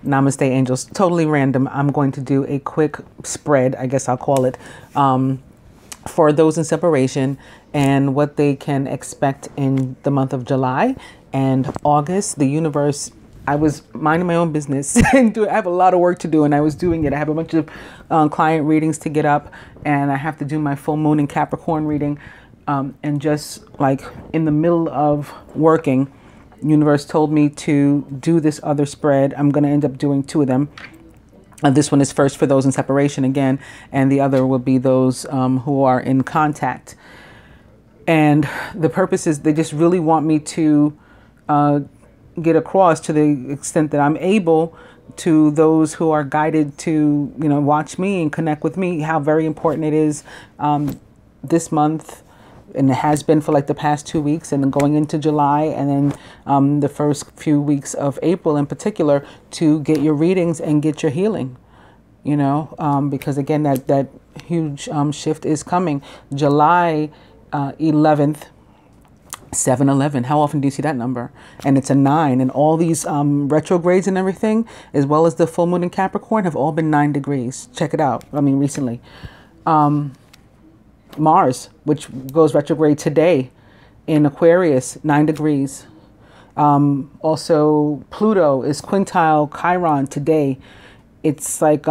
Namaste, angels. Totally random. I'm going to do a quick spread, I guess I'll call it, for those in separation and what they can expect in the month of July and August. The universe, I was minding my own business and I have a lot of work to do, and I was doing it. I have a bunch of client readings to get up, and I have to do my full moon in Capricorn reading. And just like in the middle of working, universe told me to do this other spread. I'm going to end up doing 2 of them. This one is first for those in separation again, and the other will be those who are in contact. And the purpose is they just really want me to get across, to the extent that I'm able, to those who are guided to, watch me and connect with me, how very important it is this month. And it has been for like the past 2 weeks, and then going into July, and then the first few weeks of April in particular, to get your readings and get your healing, because again, that huge shift is coming. July 11th, 7-11. How often do you see that number? And it's a 9, and all these retrogrades and everything, as well as the full moon in Capricorn, have all been 9 degrees. Check it out. I mean, recently. Mars, which goes retrograde today in Aquarius, 9 degrees. Also, Pluto is quintile Chiron today. It's like,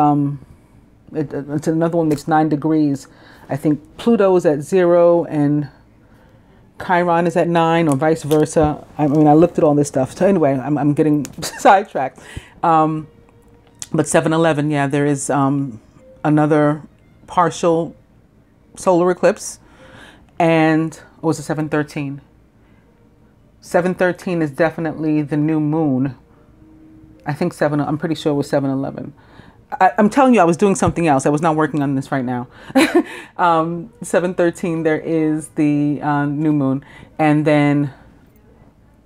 it's another one that's 9 degrees. I think Pluto is at 0 and Chiron is at 9, or vice versa. I mean, I looked at all this stuff. So anyway, I'm getting sidetracked. But 7-11, yeah, there is another partial solar eclipse, and what was it, 7-13? 7-13 is definitely the new moon. I think I'm pretty sure it was 7-11. I'm telling you, I was doing something else. I was not working on this right now. 7-13, there is the new moon, and then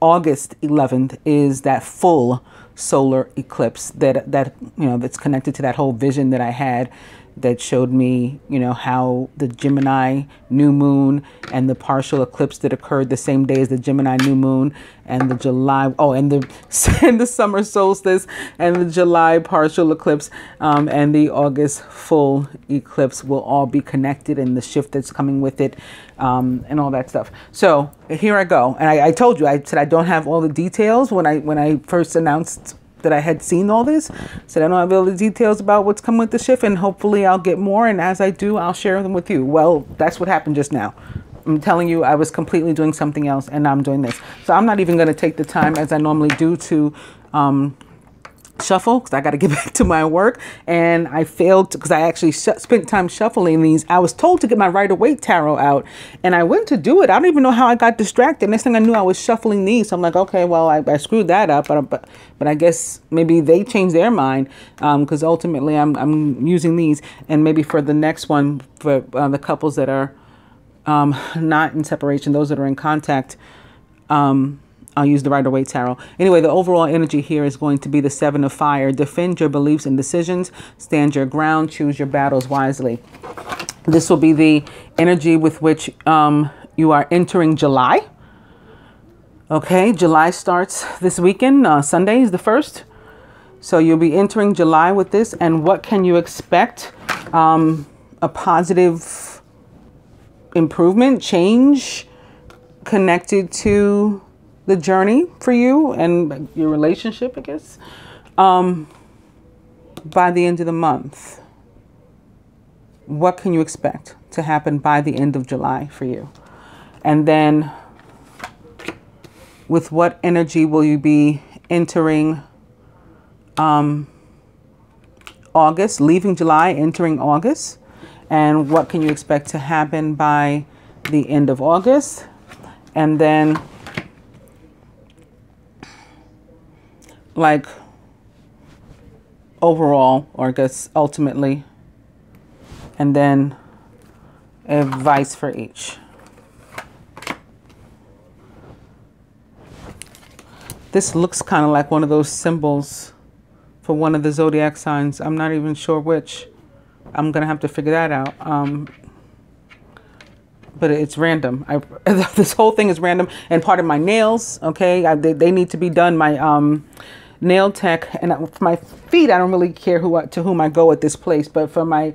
August 11th is that full solar eclipse that's connected to that whole vision that I had, that showed me, how the Gemini new moon and the partial eclipse that occurred the same day as the Gemini new moon, and the July, and the summer solstice, and the July partial eclipse, and the August full eclipse will all be connected, and the shift that's coming with it, and all that stuff. So here I go. And I told you, I said I don't have all the details when I first announced that I had seen all this. So I don't have all the details about what's coming with the shift, and hopefully I'll get more. And as I do, I'll share them with you. Well, that's what happened just now. I'm telling you, I was completely doing something else, and now I'm doing this. So I'm not even going to take the time as I normally do to shuffle, because I got to get back to my work. And I failed because I actually spent time shuffling these. I was told to get my Rider-Waite tarot out, and I went to do it. I don't even know how I got distracted. Next thing I knew, I was shuffling these. So I'm like, okay, well, I screwed that up, but I guess maybe they changed their mind, because ultimately I'm using these, and maybe for the next one, for the couples that are not in separation, those that are in contact, I'll use the Rider-Waite tarot. Anyway, the overall energy here is going to be the 7 of fire. Defend your beliefs and decisions. Stand your ground. Choose your battles wisely. This will be the energy with which you are entering July. Okay, July starts this weekend. Sunday is the 1st. So you'll be entering July with this. And what can you expect? A positive improvement, change connected to the journey for you and your relationship, I guess, by the end of the month. What can you expect to happen by the end of July for you? And then with what energy will you be entering August, leaving July, entering August? And what can you expect to happen by the end of August? And then like overall, or I guess ultimately, and then advice for each. This looks kind of like one of those symbols for one of the zodiac signs. I'm not even sure which. I'm going to have to figure that out. But it's random. This whole thing is random. And part of my nails, okay, they need to be done. My nail tech, and for my feet, I don't really care to whom I go at this place, but for my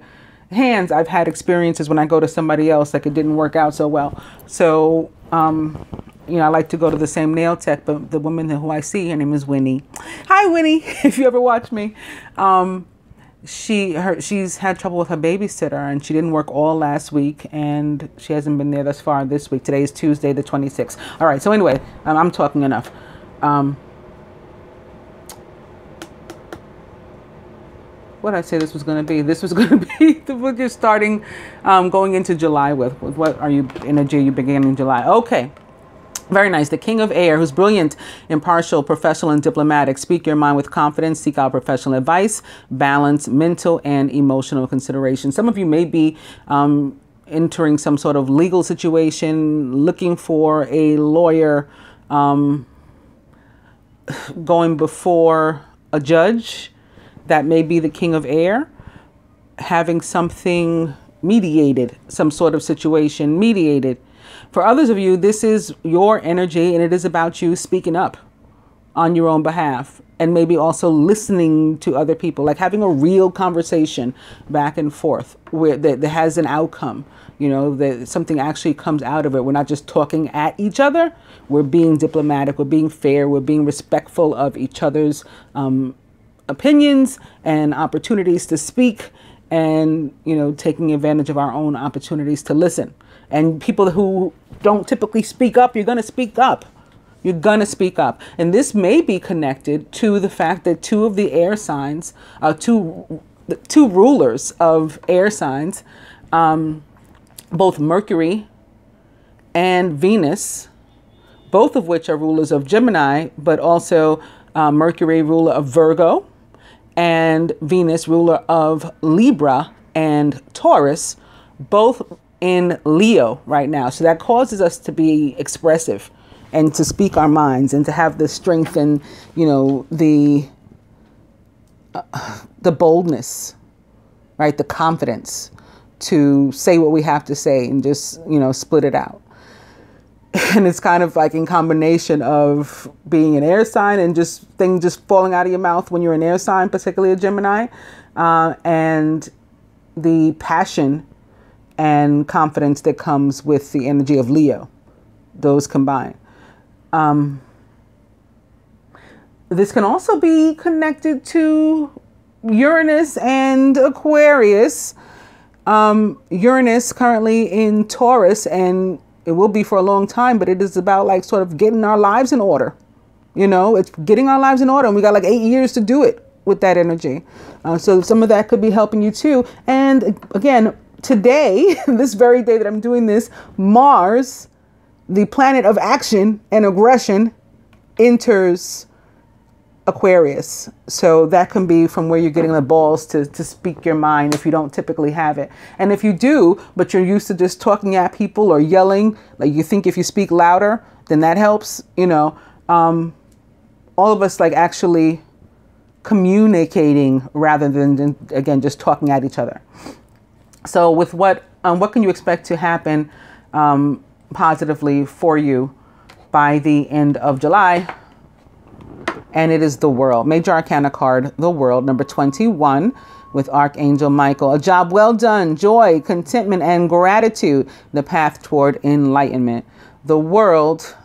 hands, I've had experiences when I go to somebody else, like it didn't work out so well. So, you know, I like to go to the same nail tech, but the woman who I see, her name is Winnie. Hi, Winnie, if you ever watch me. She's had trouble with her babysitter, and she didn't work all last week, and she hasn't been there thus far this week. Today is Tuesday, the 26th. All right, so anyway, I'm talking enough. What did I say this was going to be? This was going to be what you're starting, going into July with what are you energy you began in July? Okay. Very nice. The King of Air, who's brilliant, impartial, professional, and diplomatic. Speak your mind with confidence. Seek out professional advice. Balance mental and emotional consideration. Some of you may be entering some sort of legal situation, looking for a lawyer, going before a judge. That may be the King of Air, having something mediated, some sort of situation mediated. For others of you, this is your energy, and it is about you speaking up on your own behalf, and maybe also listening to other people, like having a real conversation back and forth where that has an outcome, you know, that something actually comes out of it. We're not just talking at each other. We're being diplomatic. We're being fair. We're being respectful of each other's opinions and opportunities to speak, and, you know, taking advantage of our own opportunities to listen. And people who don't typically speak up, you're going to speak up. You're going to speak up. And this may be connected to the fact that two of the air signs, two rulers of air signs, both Mercury and Venus, both of which are rulers of Gemini, but also Mercury, ruler of Virgo, and Venus, ruler of Libra and Taurus, both in Leo right now. So that causes us to be expressive and to speak our minds and to have the strength and, you know, the boldness, right? The confidence to say what we have to say and just, you know, split it out. And it's kind of like in combination of being an air sign and just things just falling out of your mouth when you're an air sign, particularly a Gemini, and the passion and confidence that comes with the energy of Leo, those combined. This can also be connected to Uranus and Aquarius. Uranus currently in Taurus, and it will be for a long time, but it is about like sort of getting our lives in order. You know, it's getting our lives in order, and we got like 8 years to do it with that energy. So some of that could be helping you too. And again, today, this very day that I'm doing this, Mars, the planet of action and aggression, enters Aquarius. So that can be from where you're getting the balls to speak your mind if you don't typically have it. And if you do, but you're used to just talking at people or yelling, like you think if you speak louder, then that helps, you know, all of us like actually communicating rather than, again, just talking at each other. So with what can you expect to happen positively for you by the end of July? And it is the World. Major Arcana card, the World, number 21, with Archangel Michael. A job well done, joy, contentment, and gratitude, the path toward enlightenment. The World,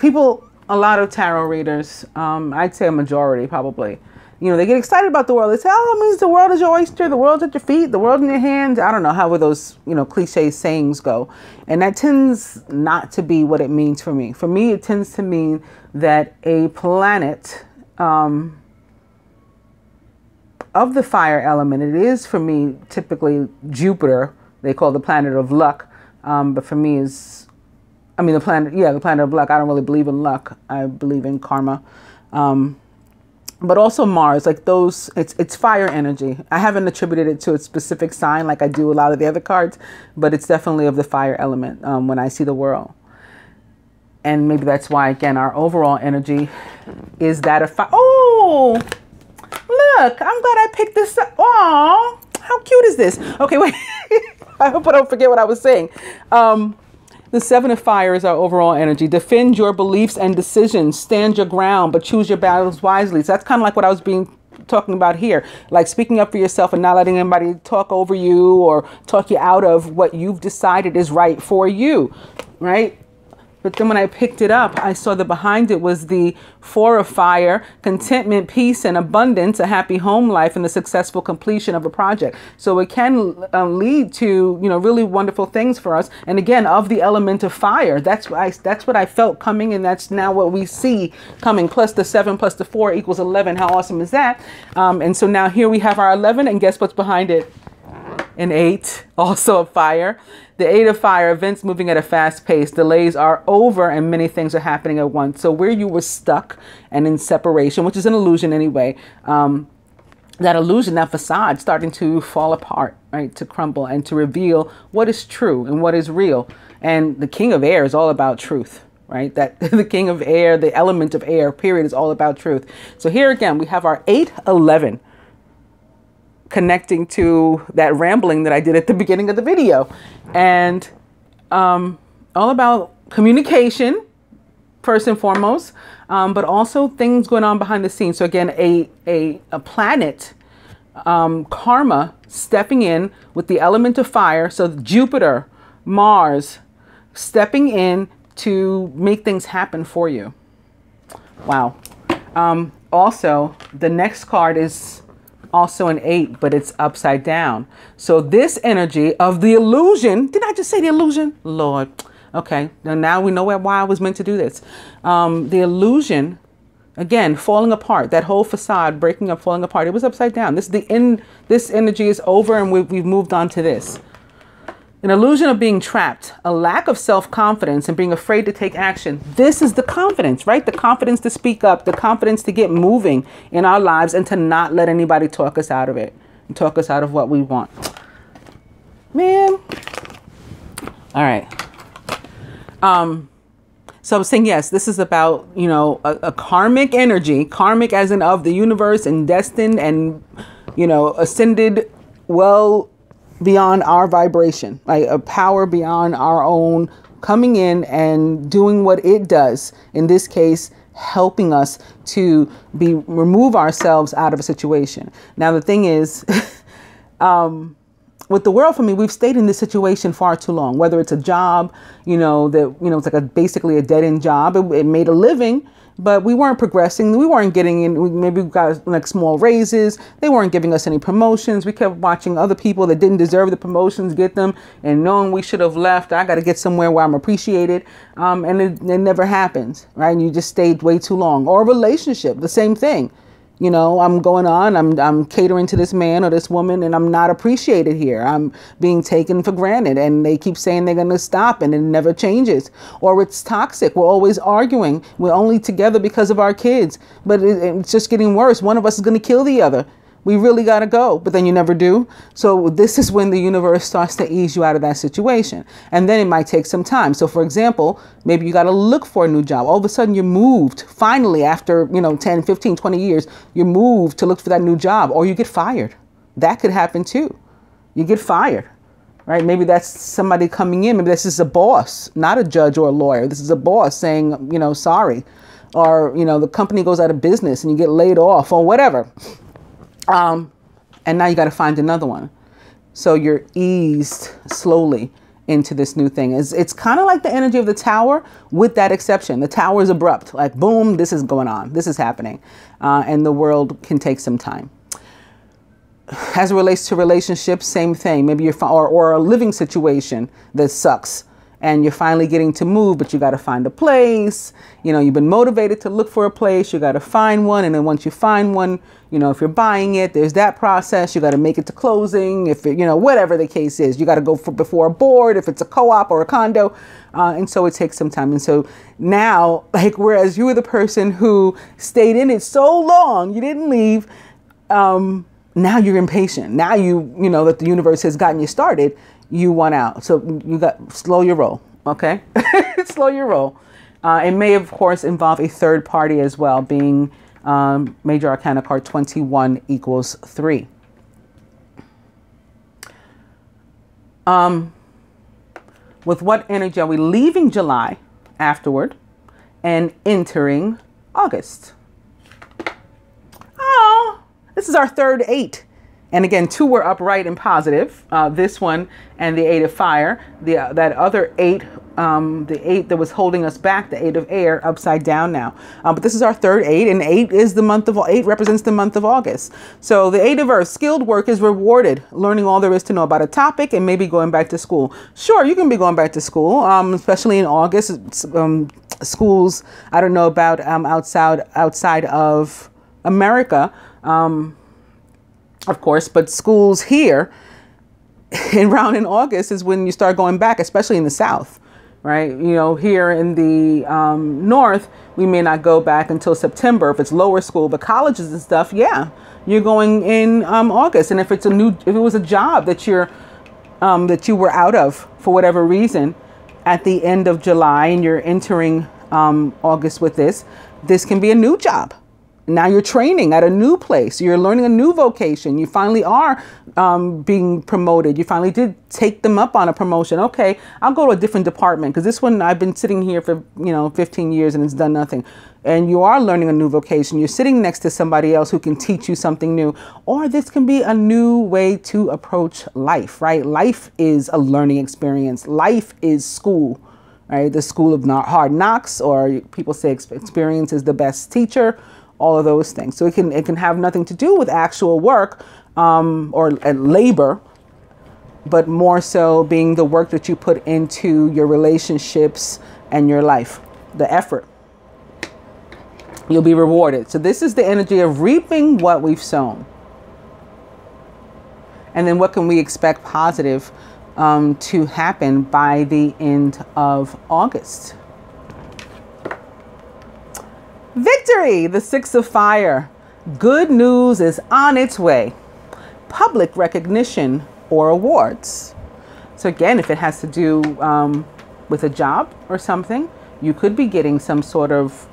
people, a lot of tarot readers, I'd say a majority probably, you know, they get excited about the world. They say, oh, it means the world is your oyster, the world's at your feet, the world's in your hands. I don't know how those, you know, cliche sayings go. And that tends not to be what it means for me. For me, it tends to mean that a planet of the fire element, it is for me typically Jupiter, they call the planet of luck. But for me is, I mean, the planet of luck. I don't really believe in luck. I believe in karma. But also Mars, like those, it's fire energy. I haven't attributed it to a specific sign like I do a lot of the other cards, but it's definitely of the fire element when I see the World. And maybe that's why, again, our overall energy is that of fire. Oh, look, I'm glad I picked this up. Oh, how cute is this? Okay, wait. I hope I don't forget what I was saying. The Seven of Fire is our overall energy. Defend your beliefs and decisions. Stand your ground, but choose your battles wisely. So that's kind of like what I was talking about here. Like speaking up for yourself and not letting anybody talk over you or talk you out of what you've decided is right for you, right? But then when I picked it up, I saw that behind it was the Four of Fire, contentment, peace, and abundance, a happy home life, and the successful completion of a project. So it can lead to, really wonderful things for us. And again, of the element of fire, that's what I felt coming, and that's now what we see coming. Plus the 7 plus the 4 equals 11. How awesome is that? And so now here we have our 11, and guess what's behind it? An 8, also a fire. The 8 of Fire, events moving at a fast pace. Delays are over and many things are happening at once. So where you were stuck and in separation, which is an illusion anyway, that illusion, that facade starting to fall apart, right? To crumble and to reveal what is true and what is real. And the King of Air is all about truth, right? That the King of Air, the element of air, period, is all about truth. So here again, we have our 8-11. Connecting to that rambling that I did at the beginning of the video, and all about communication first and foremost, but also things going on behind the scenes. So again, a planet, karma, stepping in with the element of fire. So Jupiter, Mars, stepping in to make things happen for you. Wow. Also, the next card is also an 8, but it's upside down. So this energy of the illusion, did I just say the illusion? Lord. Okay. Now we know why I was meant to do this. The illusion, again, falling apart, that whole facade breaking up, falling apart. It was upside down. This energy is over, and we've moved on to this. An illusion of being trapped, a lack of self-confidence and being afraid to take action. This is the confidence, right? The confidence to speak up, the confidence to get moving in our lives and to not let anybody talk us out of it and talk us out of what we want. Man. All right. So I was saying, yes, this is about, a karmic energy, karmic as in of the universe and destined and, ascended well beyond our vibration, like a power beyond our own, coming in and doing what it does. In this case, helping us to remove ourselves out of a situation. Now, the thing is, with the world, for me, we've stayed in this situation far too long, whether it's a job, it's like basically a dead end job. It made a living, but we weren't progressing. We weren't getting in. Maybe we got like small raises. They weren't giving us any promotions. We kept watching other people that didn't deserve the promotions get them, and knowing we should have left. I got to get somewhere where I'm appreciated. And it never happens, right? And you just stayed way too long. Or a relationship, the same thing. I'm going on, I'm catering to this man or this woman, and I'm not appreciated here. I'm being taken for granted, and they keep saying they're going to stop, and it never changes. Or it's toxic. We're always arguing. We're only together because of our kids, but it's just getting worse. One of us is going to kill the other. We really got to go, but then you never do. So this is when the universe starts to ease you out of that situation. And then it might take some time. So for example, maybe you got to look for a new job. All of a sudden you moved finally after, 10, 15, 20 years, you moved to look for that new job, or you get fired. That could happen too. You get fired, right? Maybe that's somebody coming in. Maybe this is a boss, not a judge or a lawyer. This is a boss saying, sorry, or, the company goes out of business and you get laid off or whatever. And now you got to find another one. So you're eased slowly into this new thing. It's kind of like the energy of the tower, with that exception. The tower is abrupt, like boom, this is going on. This is happening. And the world can take some time. As it relates to relationships, same thing. Maybe you're, or a living situation that sucks. And you're finally getting to move, but you got to find a place. You've been motivated to look for a place. You got to find one. And then once you find one, if you're buying it, there's that process. You got to make it to closing. If it, whatever the case is, you got to go before a board, if it's a co-op or a condo. And so it takes some time. And so now, like, whereas you were the person who stayed in it so long, you didn't leave. Now you're impatient. Now that the universe has gotten you started, you want out. So you got slow your roll. Okay. Slow your roll. It may, of course, involve a third party as well, being Major Arcana card 21 equals 3. With what energy are we leaving July afterward and entering August? Oh, this is our third 8. And again, 2 were upright and positive. This one and the 8 of fire. That other 8, the 8 that was holding us back, the 8 of air, upside down now. But this is our third 8, and 8 is the month of 8 represents the month of August. So the 8 of earth, skilled work is rewarded. Learning all there is to know about a topic and maybe going back to school. Sure, you can be going back to school, especially in August. Schools, I don't know about outside of America. Of course, but schools here around in August is when you start going back, especially in the South, right? You know, here in the North, we may not go back until September if it's lower school, but colleges and stuff, yeah, you're going in August. And if it was a job that that you were out of for whatever reason at the end of July and you're entering August with this can be a new job. Now you're training at a new place. You're learning a new vocation. You finally are being promoted. You finally did take them up on a promotion. Okay, I'll go to a different department because this one I've been sitting here for 15 years and it's done nothing. And you are learning a new vocation. You're sitting next to somebody else who can teach you something new. Or this can be a new way to approach life, right? Life is a learning experience. Life is school, right? The school of hard knocks, or people say experience is the best teacher. All of those things. So it can have nothing to do with actual work or labor, but more so being the work that you put into your relationships and your life, the effort. You'll be rewarded. So this is the energy of reaping what we've sown. And then what can we expect positive to happen by the end of August? Victory, the 6 of fire. Good news is on its way. Public recognition or awards. So again, if it has to do with a job or something, you could be getting some sort of,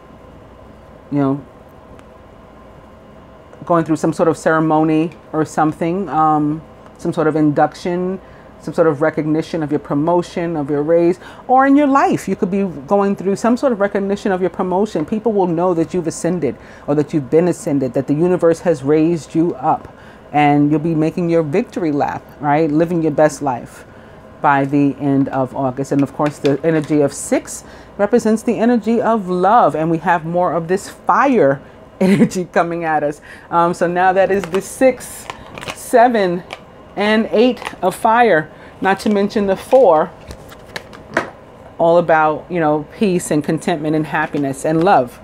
going through some sort of ceremony or something, some sort of induction, some sort of recognition of your promotion, of your raise, or in your life, you could be going through some sort of recognition of your promotion. People will know that you've ascended or that you've been ascended, that the universe has raised you up, and you'll be making your victory lap, right? Living your best life by the end of August. And of course, the energy of 6 represents the energy of love, and we have more of this fire energy coming at us. So now that is the 6, 7, and 8 of fire, not to mention the 4, all about, peace and contentment and happiness and love.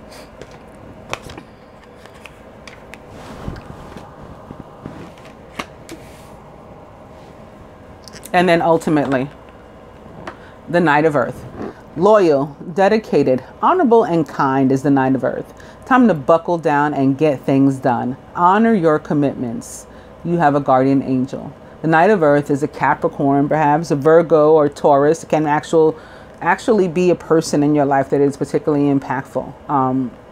And then ultimately, the Knight of Earth. Loyal, dedicated, honorable, and kind is the Knight of Earth. Time to buckle down and get things done. Honor your commitments. You have a guardian angel. The Knight of Earth is a Capricorn, perhaps a Virgo or Taurus. It can actually be a person in your life that is particularly impactful,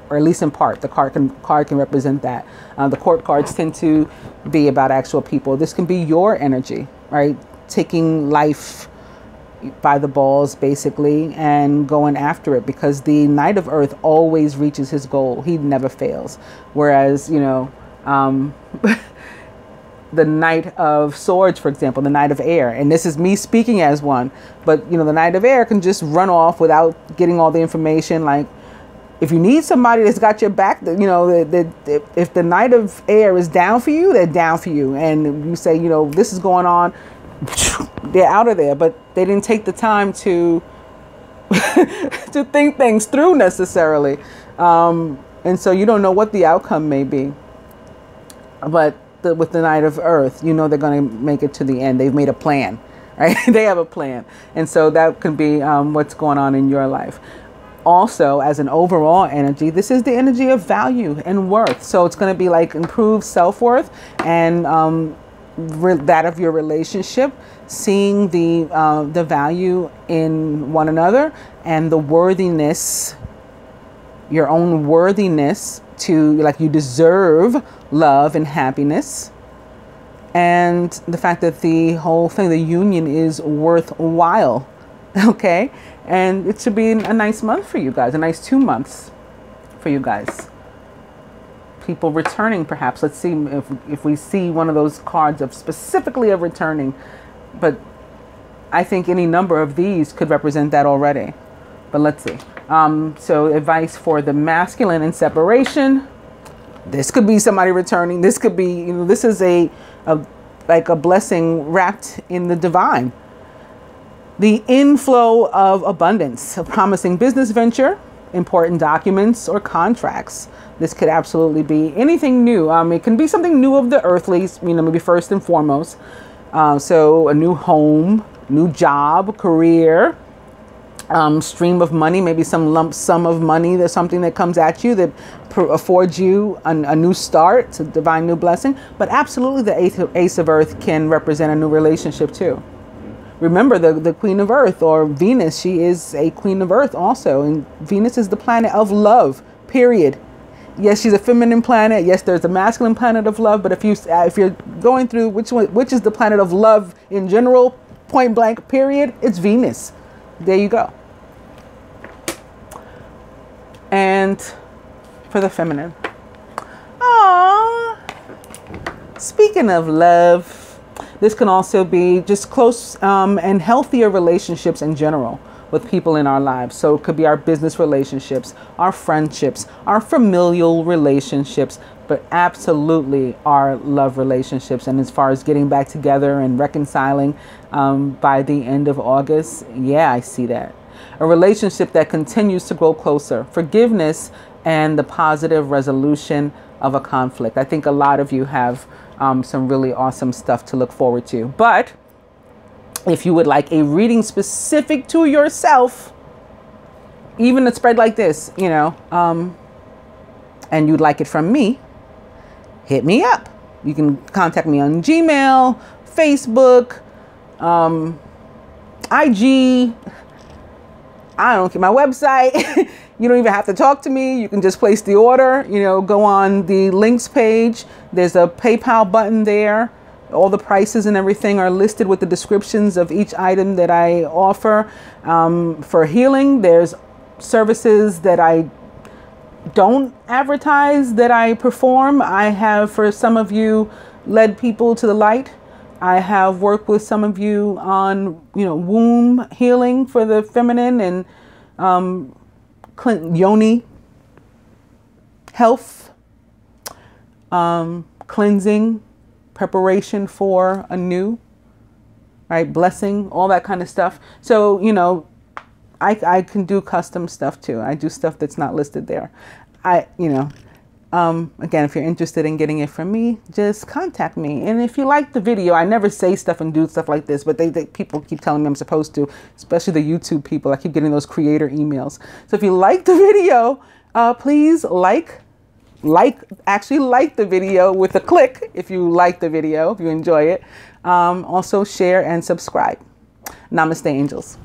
or at least in part. The card can represent that. The court cards tend to be about actual people. This can be your energy, right? Taking life by the balls, basically, and going after it, because the Knight of Earth always reaches his goal. He never fails. Whereas, the Knight of Swords, for example, the Knight of Air, and this is me speaking as one, but the Knight of Air can just run off without getting all the information. Like, if you need somebody that's got your back, if the Knight of Air is down for you, they're down for you, and you say, this is going on, they're out of there. But they didn't take the time to to think things through necessarily, and so you don't know what the outcome may be. But with the Knight of Earth, they're going to make it to the end. They've made a plan, right? They have a plan. And so that could be what's going on in your life. Also, as an overall energy, this is the energy of value and worth. So it's going to be like improved self-worth and that of your relationship, seeing the value in one another and the worthiness, your own worthiness to, like, you deserve love and happiness, and the fact that the whole thing, the union, is worthwhile Okay. And it should be a nice month for you guys, a nice 2 months for you guys. People returning, perhaps. Let's see if we see one of those cards of specifically of returning. But I think any number of these could represent that already. But let's see. So advice for the masculine in separation. This could be somebody returning. This could be, you know, this is like a blessing wrapped in the divine. The inflow of abundance, a promising business venture, important documents or contracts. This could absolutely be anything new. It can be something new of the earthly, you know, maybe first and foremost. So a new home, new job, career, stream of money, maybe some lump sum of money. There's something that comes at you that affords you a new start, it's a divine new blessing. But absolutely the Ace of Earth can represent a new relationship too. Remember the Queen of Earth, or Venus, she is a Queen of Earth also. And Venus is the planet of love, period. Yes, she's a feminine planet. Yes, there's a masculine planet of love. But if you're going through which is the planet of love in general, point blank, period, it's Venus. There you go. And for the feminine. Aww. Speaking of love, this can also be just close and healthier relationships in general with people in our lives. So it could be our business relationships, our friendships, our familial relationships, but absolutely our love relationships. And as far as getting back together and reconciling by the end of August, yeah, I see that. A relationship that continues to grow closer, forgiveness, and the positive resolution of a conflict. I think a lot of you have some really awesome stuff to look forward to. But if you would like a reading specific to yourself, even a spread like this, you know, and you'd like it from me, hit me up. You can contact me on Gmail, Facebook, IG, I don't care, my website. You don't even have to talk to me. You can just place the order, you know, go on the links page. There's a PayPal button there. All the prices and everything are listed with the descriptions of each item that I offer. For healing, there's services that I don't advertise that I perform. I have, for some of you, led people to the light. I have worked with some of you on, you know, womb healing for the feminine, and yoni health, cleansing, preparation for a new, right, blessing, all that kind of stuff. So, you know, I can do custom stuff too. I do stuff that's not listed there. Again, if you're interested in getting it from me, just contact me. And if you like the video, I never say stuff and do stuff like this, but people keep telling me I'm supposed to, especially the YouTube people. I keep getting those creator emails. So if you like the video, please actually like the video with a click if you like the video, if you enjoy it. Also share and subscribe. Namaste, angels.